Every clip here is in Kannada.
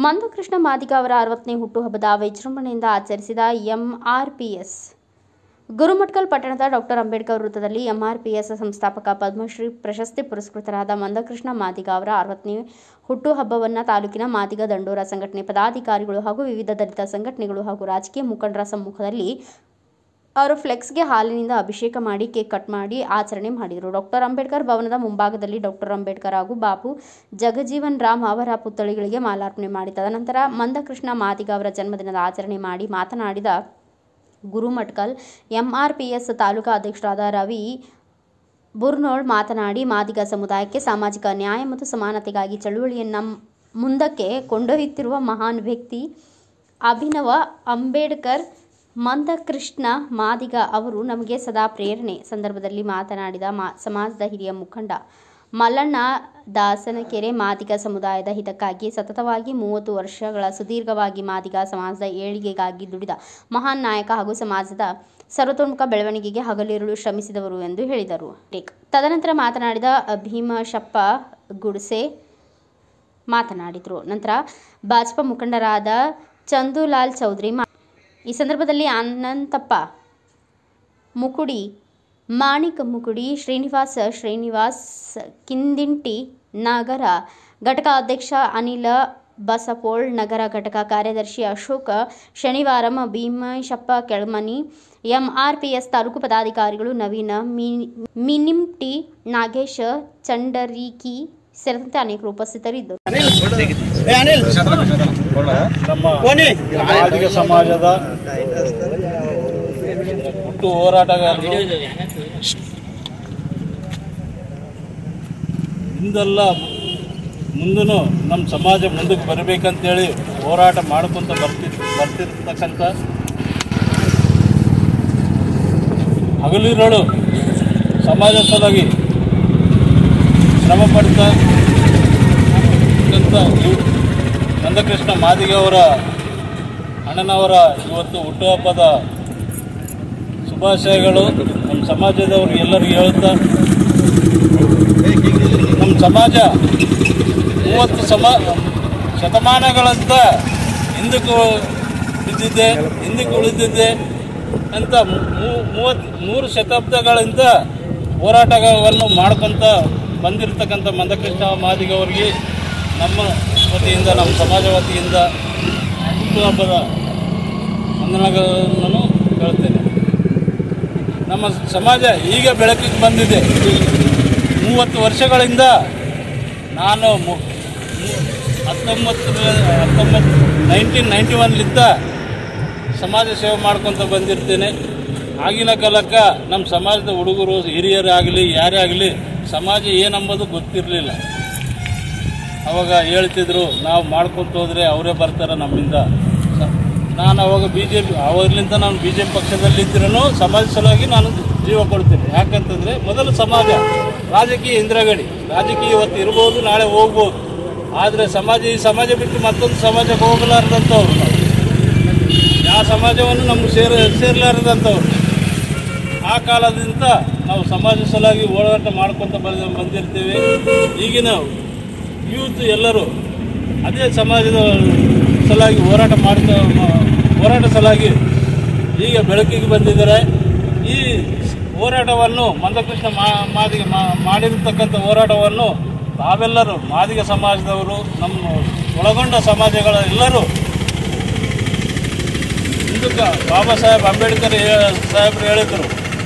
ಮಂದಕೃಷ್ಣ ಮಾದಿಗ ಅವರ 60ನೇ ಹುಟ್ಟುಹಬ್ಬದ ವಿಜೃಂಭಣೆಯಿಂದ ಆಚರಿಸಿದ ಎಂಆರ್ಪಿಎಸ್ ಗುರುಮಠಕಲ್ ಪಟ್ಟಣದ ಡಾಕ್ಟರ್ ಅಂಬೇಡ್ಕರ್ ವೃತ್ತದಲ್ಲಿ ಎಂಆರ್ಪಿಎಸ್ ಸಂಸ್ಥಾಪಕ ಪದ್ಮಶ್ರೀ ಪ್ರಶಸ್ತಿ ಪುರಸ್ಕೃತರಾದ ಮಂದಕೃಷ್ಣ ಮಾದಿಗ ಅವರ 60ನೇ ಹುಟ್ಟುಹಬ್ಬವನ್ನು ತಾಲೂಕಿನ ಮಾದಿಗ ದಂಡೋರ ಸಂಘಟನೆ ಪದಾಧಿಕಾರಿಗಳು ಹಾಗೂ ವಿವಿಧ ದಲಿತ ಸಂಘಟನೆಗಳು ಹಾಗೂ ರಾಜಕೀಯ ಮುಖಂಡರ ಸಮ್ಮುಖದಲ್ಲಿ ಅವರು ಫ್ಲೆಕ್ಸ್ಗೆ ಹಾಲಿನಿಂದ ಅಭಿಷೇಕ ಮಾಡಿ ಕೇಕ್ ಕಟ್ ಮಾಡಿ ಆಚರಣೆ ಮಾಡಿದರು. ಡಾಕ್ಟರ್ ಅಂಬೇಡ್ಕರ್ ಭವನದ ಮುಂಭಾಗದಲ್ಲಿ ಡಾಕ್ಟರ್ ಅಂಬೇಡ್ಕರ್ ಹಾಗೂ ಬಾಪು ಜಗಜೀವನ್ ರಾಮ್ ಅವರ ಪುತ್ಥಳಿಗಳಿಗೆ ಮಾಲಾರ್ಪಣೆ ಮಾಡಿ ತದನಂತರ ಮಂದಕೃಷ್ಣ ಮಾದಿಗ ಅವರ ಜನ್ಮದಿನದ ಆಚರಣೆ ಮಾಡಿ ಮಾತನಾಡಿದ ಗುರುಮಠಕಲ್ ಎಂಆರ್ಪಿಎಸ್ ತಾಲೂಕಾ ಅಧ್ಯಕ್ಷರಾದ ರವಿ ಬುರ್ನೋಳ್ ಮಾತನಾಡಿ, ಮಾದಿಗ ಸಮುದಾಯಕ್ಕೆ ಸಾಮಾಜಿಕ ನ್ಯಾಯ ಮತ್ತು ಸಮಾನತೆಗಾಗಿ ಚಳುವಳಿಯನ್ನು ಮುಂದಕ್ಕೆ ಕೊಂಡೊಯ್ಯುತ್ತಿರುವ ಮಹಾನ್ ವ್ಯಕ್ತಿ ಅಭಿನವ ಅಂಬೇಡ್ಕರ್ ಮಂದಕೃಷ್ಣ ಮಾದಿಗ ಅವರು ನಮಗೆ ಸದಾ ಪ್ರೇರಣೆ. ಸಂದರ್ಭದಲ್ಲಿ ಮಾತನಾಡಿದ ಸಮಾಜದ ಹಿರಿಯ ಮುಖಂಡ ಮಲ್ಲಣ್ಣ ದಾಸನಕೆರೆ, ಮಾದಿಗ ಸಮುದಾಯದ ಹಿತಕ್ಕಾಗಿ ಸತತವಾಗಿ 30 ವರ್ಷಗಳ ಸುದೀರ್ಘವಾಗಿ ಮಾದಿಗ ಸಮಾಜದ ಏಳಿಗೆಗಾಗಿ ದುಡಿದ ಮಹಾನ್ ನಾಯಕ ಹಾಗೂ ಸಮಾಜದ ಸರ್ವತೋಮುಖ ಬೆಳವಣಿಗೆಗೆ ಹಗಲಿರುಳು ಶ್ರಮಿಸಿದವರು ಎಂದು ಹೇಳಿದರು. ತದನಂತರ ಮಾತನಾಡಿದ ಭೀಮಶಪ್ಪ ಗುಡ್ಸೆ ಮಾತನಾಡಿದರು. ನಂತರ ಭಾಜಪಾ ಮುಖಂಡರಾದ ಚಂದುಲಾಲ್ ಚೌಧರಿ ಈ ಸಂದರ್ಭದಲ್ಲಿ ಅನಂತಪ್ಪ ಮುಕುಡಿ, ಮಾಣಿಕ್ ಮುಕುಡಿ, ಶ್ರೀನಿವಾಸ್ ಕಿಂದಿಂಟಿ, ನಗರ ಘಟಕ ಅಧ್ಯಕ್ಷ ಅನಿಲ ಬಸಪೋಳ್, ನಗರ ಘಟಕ ಕಾರ್ಯದರ್ಶಿ ಅಶೋಕ ಶನಿವಾರಂ, ಭೀಮಶಪ್ಪ ಕೆಳಮನಿ, ಎಂಆರ್ಪಿಎಸ್ ತಾಲೂಕು ಪದಾಧಿಕಾರಿಗಳು ನವೀನ ಮಿನಿಂಟಿ, ನಾಗೇಶ ಚಂಡರೀಕಿ ಸೇರಿದಂತೆ ಅನೇಕರು ಉಪಸ್ಥಿತರಿದ್ದರು. ನಮ್ಮ ಮಾದಿಗ ಸಮಾಜದ ಹುಟ್ಟು ಹೋರಾಟಗಾರರು ಹಿಂದೆಲ್ಲ ಮುಂದೂ ನಮ್ಮ ಸಮಾಜ ಮುಂದಕ್ಕೆ ಬರಬೇಕಂತೇಳಿ ಹೋರಾಟ ಮಾಡ್ಕೊತ ಬರ್ತಿರ್ತಕ್ಕಂಥ ಹಗಲಿರುಳು ಸಮಾಜ ಸಲುವಾಗಿ ಶ್ರಮ ಪಡ್ತಾ ಮಂದಕೃಷ್ಣ ಮಾದಿಗ ಅವರ ಅಣ್ಣನವರ ಇವತ್ತು ಹುಟ್ಟುಹಬ್ಬದ ಶುಭಾಶಯಗಳು ನಮ್ಮ ಸಮಾಜದವ್ರಿಗೆ ಎಲ್ಲರಿಗೂ ಹೇಳುತ್ತಾ, ನಮ್ಮ ಸಮಾಜ 30 ಶತಮಾನಗಳಂತ ಹಿಂದಕ್ಕೆ ಉಳಿದಿದೆ ಅಂತ 3 ಶತಾಬ್ದಗಳಿಂದ ಹೋರಾಟವನ್ನು ಮಾಡ್ಕೊತ ಬಂದಿರತಕ್ಕಂಥ ಮಂದಕೃಷ್ಣ ಮಾದಿಗ ಅವರಿಗೆ ನಮ್ಮ ವತಿಯಿಂದ, ನಮ್ಮ ಸಮಾಜ ವತಿಯಿಂದ ಹುಟ್ಟುಹಬ್ಬದ ವಂದನೆಗಳನ್ನು ಹೇಳ್ತೇನೆ. ನಮ್ಮ ಸಮಾಜ ಈಗ ಬೆಳಕಿಗೆ ಬಂದಿದೆ. 30 ವರ್ಷಗಳಿಂದ ನಾನು 1991ಲಿಂದ ಸಮಾಜ ಸೇವೆ ಮಾಡ್ಕೊತ ಬಂದಿರ್ತೇನೆ. ಆಗಿನ ಕಾಲಕ್ಕೆ ನಮ್ಮ ಸಮಾಜದ ಹುಡುಗರು ಹಿರಿಯರೇ ಆಗಲಿ ಯಾರೇ ಆಗಲಿ ಸಮಾಜ ಏನಂಬುದು ಗೊತ್ತಿರಲಿಲ್ಲ. ಅವಾಗ ಹೇಳ್ತಿದ್ರು, ನಾವು ಮಾಡ್ಕೊತ ಹೋದರೆ ಅವರೇ ಬರ್ತಾರೆ ನಮ್ಮಿಂದ. ನಾನು ಅವಾಗ ಅವರಿಂದ ನಾನು BJP ಪಕ್ಷದಲ್ಲಿದ್ದರೂ ಸಮಾಜ ಸಲುವಾಗಿ ನಾನು ಜೀವ ಕೊಡ್ತೀನಿ. ಯಾಕಂತಂದರೆ ಮೊದಲು ಸಮಾಜ, ರಾಜಕೀಯ ಇಂದ್ರಗಡಿ, ರಾಜಕೀಯ ಇವತ್ತು ಇರ್ಬೋದು, ನಾಳೆ ಹೋಗ್ಬೋದು. ಆದರೆ ಈ ಸಮಾಜ ಬಿಟ್ಟು ಮತ್ತೊಂದು ಸಮಾಜಕ್ಕೆ ಹೋಗಲಾರದಂಥವ್ರು ನಾವು, ಯಾವ ಸಮಾಜವನ್ನು ನಮ್ಗೆ ಸೇರಲಾರದಂಥವ್ರು. ಆ ಕಾಲದಿಂದ ನಾವು ಸಮಾಜ ಸಲುವಾಗಿ ಹೋರಾಟ ಮಾಡ್ಕೊತ ಬಂದಿರ್ತೀವಿ. ಈಗಿನ ಯೂತ್ ಎಲ್ಲರೂ ಅದೇ ಸಮಾಜದ ಸಲುವಾಗಿ ಹೋರಾಟ ಸಲುವಾಗಿ ಈಗ ಬೆಳಕಿಗೆ ಬಂದಿದ್ದಾರೆ. ಈ ಹೋರಾಟವನ್ನು ಮಂದಕೃಷ್ಣ ಮಾದಿಗ ಮಾಡಿರತಕ್ಕಂಥ ಹೋರಾಟವನ್ನು ತಾವೆಲ್ಲರೂ ಮಾದಿಗ ಸಮಾಜದವರು, ನಮ್ಮ ಒಳಗೊಂಡ ಸಮಾಜಗಳ ಎಲ್ಲರೂ ಹಿಂದಕ್ಕೆ ಬಾಬಾ ಸಾಹೇಬ್ ಅಂಬೇಡ್ಕರ್ ಸಾಹೇಬರು ಹೇಳಿದರು,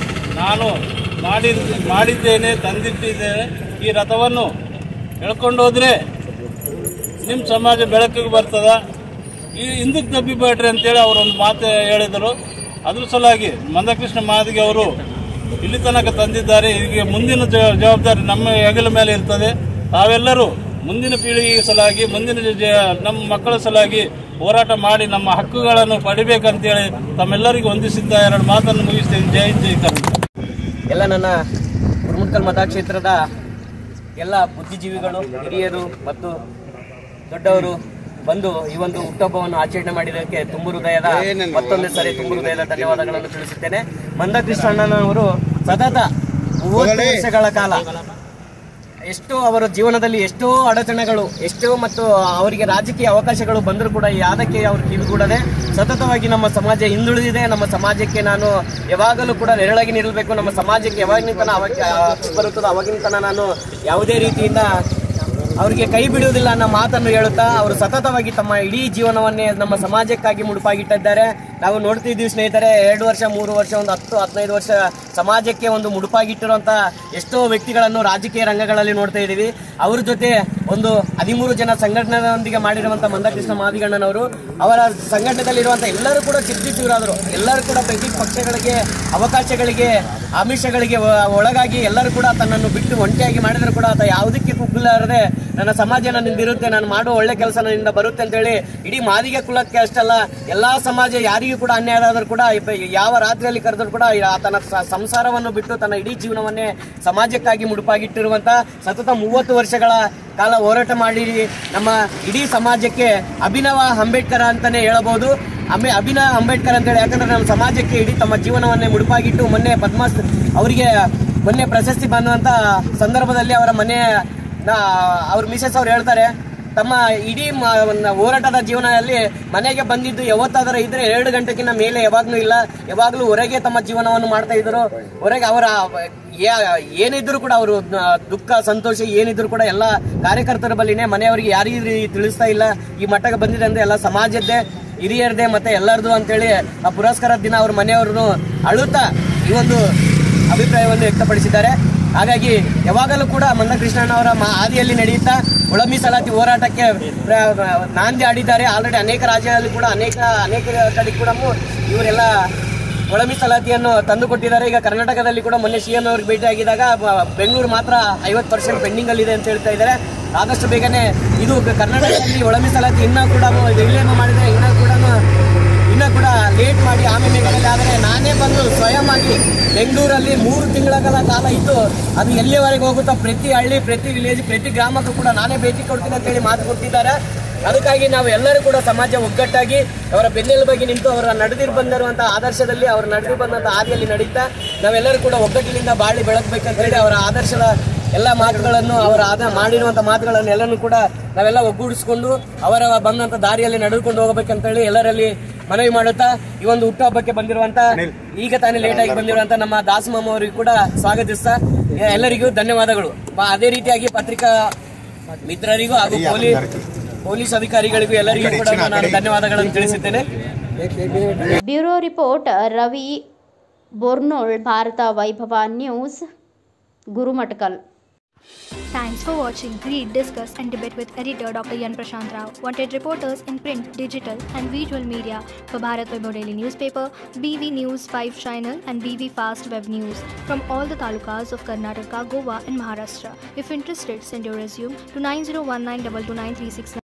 ನಾನು ಮಾಡಿದ್ದೇನೆ, ತಂದಿಟ್ಟಿದ್ದೇನೆ, ಈ ರಥವನ್ನು ಎಳ್ಕೊಂಡು ಹೋದರೆ ನಿಮ್ಮ ಸಮಾಜ ಬೆಳಕಿಗೆ ಬರ್ತದ, ಈ ಹಿಂದಕ್ಕೆ ತಬ್ಬಿಬೇಡ್ರಿ ಅಂತೇಳಿ ಅವರೊಂದು ಮಾತು ಹೇಳಿದರು. ಅದ್ರ ಸಲುವಾಗಿ ಮಂದಕೃಷ್ಣ ಮಾದಿಗ ಅವರು ಇಲ್ಲಿ ತನಕ ತಂದಿದ್ದಾರೆ. ಈಗ ಮುಂದಿನ ಜವಾಬ್ದಾರಿ ನಮ್ಮ ಹೆಗಲ ಮೇಲೆ ಇರ್ತದೆ. ತಾವೆಲ್ಲರೂ ಮುಂದಿನ ಪೀಳಿಗೆಗೆ ಸಲುವಾಗಿ, ನಮ್ಮ ಮಕ್ಕಳ ಸಲುವಾಗಿ ಹೋರಾಟ ಮಾಡಿ ನಮ್ಮ ಹಕ್ಕುಗಳನ್ನು ಪಡಿಬೇಕಂತೇಳಿ ತಮ್ಮೆಲ್ಲರಿಗೂ ಹೊಂದಿಸಿದ್ದ 2 ಮಾತನ್ನು ಮುಗಿಸ್ತೇನೆ. ಜೈ ಕರ್ನಾಟಕ. ಎಲ್ಲ ನನ್ನ ಗುರುಮಠಕಲ್ ಮತಕ್ಷೇತ್ರದ ಎಲ್ಲ ಬುದ್ಧಿಜೀವಿಗಳು, ಹಿರಿಯರು ಮತ್ತು ದೊಡ್ಡವರು ಬಂದು ಈ ಒಂದು ಹುಟ್ಟುಹಬ್ಬವನ್ನು ಆಚರಣೆ ಮಾಡಿದ್ದಕ್ಕೆ ಮತ್ತೊಂದು ಸರಿ ತುಂಬು ಹೃದಯದ ಧನ್ಯವಾದಗಳನ್ನು ತಿಳಿಸುತ್ತೇನೆ. ಮಂದಕೃಷ್ಣ ಅಣ್ಣನವರು ಸತತ 30 ವರ್ಷಗಳ ಕಾಲ ಎಷ್ಟೋ ಅವರ ಜೀವನದಲ್ಲಿ ಎಷ್ಟೋ ಅಡಚಣೆಗಳು ಮತ್ತು ಅವರಿಗೆ ರಾಜಕೀಯ ಅವಕಾಶಗಳು ಬಂದರೂ ಕೂಡ ಯಾವುದಕ್ಕೆ ಅವರು ಕಿವಿಗೂಡದೆ ಸತತವಾಗಿ ನಮ್ಮ ಸಮಾಜ ಹಿಂದುಳಿದಿದೆ, ನಮ್ಮ ಸಮಾಜಕ್ಕೆ ನಾನು ಯಾವಾಗಲೂ ಕೂಡ ನೆರಳಾಗಿ ನಿಲ್ಲಬೇಕು, ನಮ್ಮ ಸಮಾಜಕ್ಕೆ ಯಾವಾಗಿನ ತನಕ ಬರುತ್ತದೋ ಅವಾಗಿನ ತನಕ ನಾನು ಯಾವುದೇ ರೀತಿಯಿಂದ ಅವರಿಗೆ ಕೈ ಬಿಡುವುದಿಲ್ಲ ಅನ್ನೋ ಮಾತನ್ನು ಹೇಳುತ್ತಾ ಅವರು ಸತತವಾಗಿ ತಮ್ಮ ಇಡೀ ಜೀವನವನ್ನೇ ನಮ್ಮ ಸಮಾಜಕ್ಕಾಗಿ ಮುಡುಪಾಗಿಟ್ಟಿದ್ದಾರೆ. ನಾವು ನೋಡ್ತಿದ್ದೀವಿ ಸ್ನೇಹಿತರೆ, 2 ವರ್ಷ 3 ವರ್ಷ ಒಂದು 10-15 ವರ್ಷ ಸಮಾಜಕ್ಕೆ ಒಂದು ಮುಡುಪಾಗಿಟ್ಟಿರುವಂಥ ಎಷ್ಟೋ ವ್ಯಕ್ತಿಗಳನ್ನು ರಾಜಕೀಯ ರಂಗಗಳಲ್ಲಿ ನೋಡ್ತಾ ಇದ್ದೀವಿ. ಅವ್ರ ಜೊತೆ ಒಂದು 13 ಜನ ಸಂಘಟನೆಯೊಂದಿಗೆ ಮಾಡಿರುವಂಥ ಮಂದಕೃಷ್ಣ ಮಾದಿಗಣ್ಣನವರು ಅವರ ಸಂಘಟನೆಯಲ್ಲಿರುವಂಥ ಎಲ್ಲರೂ ಕೂಡ ಚಿರ್ಚಿಸಿರಾದರು. ಎಲ್ಲರೂ ಕೂಡ ಪ್ರತಿ ಪಕ್ಷಗಳಿಗೆ ಅವಕಾಶಗಳಿಗೆ ಆಮಿಷಗಳಿಗೆ ಒಳಗಾಗಿ ಎಲ್ಲರೂ ಕೂಡ ತನ್ನನ್ನು ಬಿಟ್ಟು ಒಂಟಿಯಾಗಿ ಮಾಡಿದರೂ ಕೂಡ ಆತ ಯಾವುದಕ್ಕೆ ಕುಗ್ಗಲಾರದೆ ನನ್ನ ಸಮಾಜ ನನ್ನಿಂದಿರುತ್ತೆ, ನಾನು ಮಾಡುವ ಒಳ್ಳೆ ಕೆಲಸ ನನ್ನಿಂದ ಬರುತ್ತೆ ಅಂತೇಳಿ ಇಡೀ ಮಾದಿಗೆ ಕುಲಕ್ಕೆ ಅಷ್ಟಲ್ಲ ಎಲ್ಲಾ ಸಮಾಜ ಯಾರಿಗೂ ಕೂಡ ಅನ್ಯಾಯ ಆದರೂ ಕೂಡ ಯಾವ ರಾತ್ರಿಯಲ್ಲಿ ಕರೆದರೂ ಕೂಡ ತನ್ನ ಸಂಸಾರವನ್ನು ಬಿಟ್ಟು ತನ್ನ ಇಡೀ ಜೀವನವನ್ನೇ ಸಮಾಜಕ್ಕಾಗಿ ಮುಡುಪಾಗಿಟ್ಟಿರುವಂತ ಸತತ 30 ವರ್ಷಗಳ ಕಾಲ ಹೋರಾಟ ಮಾಡಿ ನಮ್ಮ ಇಡೀ ಸಮಾಜಕ್ಕೆ ಅಭಿನವ ಅಂಬೇಡ್ಕರ್ ಅಂತಾನೆ ಹೇಳಬಹುದು. ಅಭಿನವ ಅಂಬೇಡ್ಕರ್ ಅಂತೇಳಿ ಯಾಕಂದ್ರೆ ನಮ್ಮ ಸಮಾಜಕ್ಕೆ ಇಡೀ ತಮ್ಮ ಜೀವನವನ್ನೇ ಮುಡುಪಾಗಿಟ್ಟು ಮೊನ್ನೆ ಅವರಿಗೆ ಮೊನ್ನೆ ಪ್ರಶಸ್ತಿ ಬಂದಂತ ಸಂದರ್ಭದಲ್ಲಿ ಅವರ ಅವ್ರ ಮಿಸೆಸ್ ಅವ್ರು ಹೇಳ್ತಾರೆ, ತಮ್ಮ ಇಡೀ ಹೋರಾಟದ ಜೀವನದಲ್ಲಿ ಮನೆಗೆ ಬಂದಿದ್ದು ಯಾವತ್ತಾದರೂ ಇದ್ರೆ 2 ಗಂಟೆಗಿಂತ ಮೇಲೆ ಯಾವಾಗ್ಲೂ ಇಲ್ಲ, ಯಾವಾಗ್ಲೂ ಹೊರಗೆ ತಮ್ಮ ಜೀವನವನ್ನು ಮಾಡ್ತಾ ಇದ್ರು. ಹೊರಗೆ ಅವರ ಏನಿದ್ರು ಕೂಡ ಅವರು ದುಃಖ ಸಂತೋಷ ಏನಿದ್ರು ಕೂಡ ಎಲ್ಲ ಕಾರ್ಯಕರ್ತರ ಬಳಿನೇ, ಮನೆಯವರಿಗೆ ಯಾರಿಗೂ ತಿಳಿಸ್ತಾ ಇಲ್ಲ. ಈ ಮಟ್ಟಕ್ಕೆ ಬಂದಿದೆ ಅಂದ್ರೆ ಎಲ್ಲ ಸಮಾಜದ್ದೇ, ಹಿರಿಯರದೇ ಮತ್ತೆ ಎಲ್ಲರದು ಅಂತೇಳಿ ಆ ಪುರಸ್ಕಾರದ ದಿನ ಅವ್ರ ಮನೆಯವರು ಅಳುತ್ತಾ ಈ ಒಂದು ಅಭಿಪ್ರಾಯವನ್ನು ವ್ಯಕ್ತಪಡಿಸಿದ್ದಾರೆ. ಹಾಗಾಗಿ ಯಾವಾಗಲೂ ಕೂಡ ಮಂದಕೃಷ್ಣಣ್ಣವರ ಹಾದಿಯಲ್ಲಿ ನಡೆಯುತ್ತಾ ಒಳ ಮೀಸಲಾತಿ ಹೋರಾಟಕ್ಕೆ ನಾಂದಿ ಆಡಿದ್ದಾರೆ. ಆಲ್ರೆಡಿ ಅನೇಕ ರಾಜ್ಯಗಳಲ್ಲಿ ಕೂಡ ಅನೇಕ ಕಡೆ ಕೂಡ ಇವರೆಲ್ಲ ಒಳ ಮೀಸಲಾತಿಯನ್ನು ತಂದುಕೊಟ್ಟಿದ್ದಾರೆ. ಈಗ ಕರ್ನಾಟಕದಲ್ಲಿ ಕೂಡ ಮೊನ್ನೆ CM ಅವ್ರಿಗೆ ಭೇಟಿಯಾಗಿದ್ದಾಗ ಬೆಂಗಳೂರು ಮಾತ್ರ 50% ಪೆಂಡಿಂಗ್ ಅಲ್ಲಿ ಇದೆ ಅಂತ ಹೇಳ್ತಾ ಇದ್ದಾರೆ. ಆದಷ್ಟು ಬೇಗನೆ ಇದು ಕರ್ನಾಟಕದಲ್ಲಿ ಒಳ ಮೀಸಲಾತಿ ಇನ್ನೂ ಕೂಡ ವಿಲೇಮ ಮಾಡಿದರೆ ಇನ್ನೂ ಕೂಡ ಲೇಟ್ ಮಾಡಿ ಆಮೇಲೆ ಆದರೆ ನಾನೇ ಬಂದು ಸ್ವಯಂ ಆಗಿ ಬೆಂಗಳೂರಲ್ಲಿ 3 ತಿಂಗಳ ಕಾಲ ಇದ್ದು ಅದು ಎಲ್ಲಿಯವರೆಗೆ ಹೋಗುತ್ತಾ ಪ್ರತಿ ಹಳ್ಳಿ, ಪ್ರತಿ ವಿಲೇಜ್, ಪ್ರತಿ ಗ್ರಾಮಕ್ಕೂ ಕೂಡ ನಾನೇ ಭೇಟಿ ಕೊಡ್ತೀನಿ ಅಂತೇಳಿ ಮಾತು ಕೊಟ್ಟಿದ್ದಾರೆ. ಅದಕ್ಕಾಗಿ ನಾವು ಎಲ್ಲರೂ ಕೂಡ ಸಮಾಜ ಒಗ್ಗಟ್ಟಾಗಿ ಅವರ ಬೆನ್ನೆಲುಬಾಗಿ ನಿಂತು ಅವರ ನಡೆದಿರು ಬಂದಿರುವಂತಹ ಆದರ್ಶದಲ್ಲಿ ಅವರು ನಡೆದು ಬಂದಂತಹ ಹಾದಿಯಲ್ಲಿ ನಡೀತಾ ನಾವೆಲ್ಲರೂ ಕೂಡ ಒಗ್ಗಟ್ಟಿನಿಂದ ಬಾಳಿ ಬೆಳಗಬೇಕಂತ ಹೇಳಿ ಅವರ ಆದರ್ಶದ ಎಲ್ಲ ಮಾತುಗಳನ್ನು ಮಾಡಿರುವಂತಹ ಮಾತುಗಳನ್ನು ಎಲ್ಲನೂ ಕೂಡ ನಾವೆಲ್ಲ ಒಗ್ಗೂಡಿಸಿಕೊಂಡು ಅವರ ಬಂದಂತ ದಾರಿಯಲ್ಲಿ ನಡೆದುಕೊಂಡು ಹೋಗಬೇಕಂತ ಹೇಳಿ ಎಲ್ಲರಲ್ಲಿ ಮನವಿ ಮಾಡುತ್ತಾ ಈ ಒಂದು ಹುಟ್ಟುಹಬ್ಬಕ್ಕೆ ಬಂದಿರುವಂತ ಈಗ ತಾನೇ ಲೇಟ್ ಆಗಿ ಬಂದಿರುವಂತ ನಮ್ಮ ದಾಸಮಾಮ ಅವರಿಗೂ ಕೂಡ ಸ್ವಾಗತಿಸ್ತಾ ಎಲ್ಲರಿಗೂ ಧನ್ಯವಾದಗಳು. ಅದೇ ರೀತಿಯಾಗಿ ಪತ್ರಿಕಾ ಮಿತ್ರರಿಗೂ ಹಾಗೂ ಪೊಲೀಸ್ ಅಧಿಕಾರಿಗಳಿಗೂ ಎಲ್ಲರಿಗೂ ಕೂಡ ನಾನು ಧನ್ಯವಾದಗಳನ್ನು ತಿಳಿಸುತ್ತೇನೆ. ಬ್ಯೂರೋ ರಿಪೋರ್ಟ್ ರವಿ ಬೋರ್ನೋಳ್, ಭಾರತ ವೈಭವ news, Gurmatkal. Thanks for watching. Read, discuss and debate with editor Dr. Yan Prashant Rao. Wanted reporters in print, digital and visual media for Bharat Vaibhav Daily Newspaper, BV News 5 Channel and BV Fast Web News from all the talukas of Karnataka, Goa and Maharashtra. If interested, send your resume to 9019229369.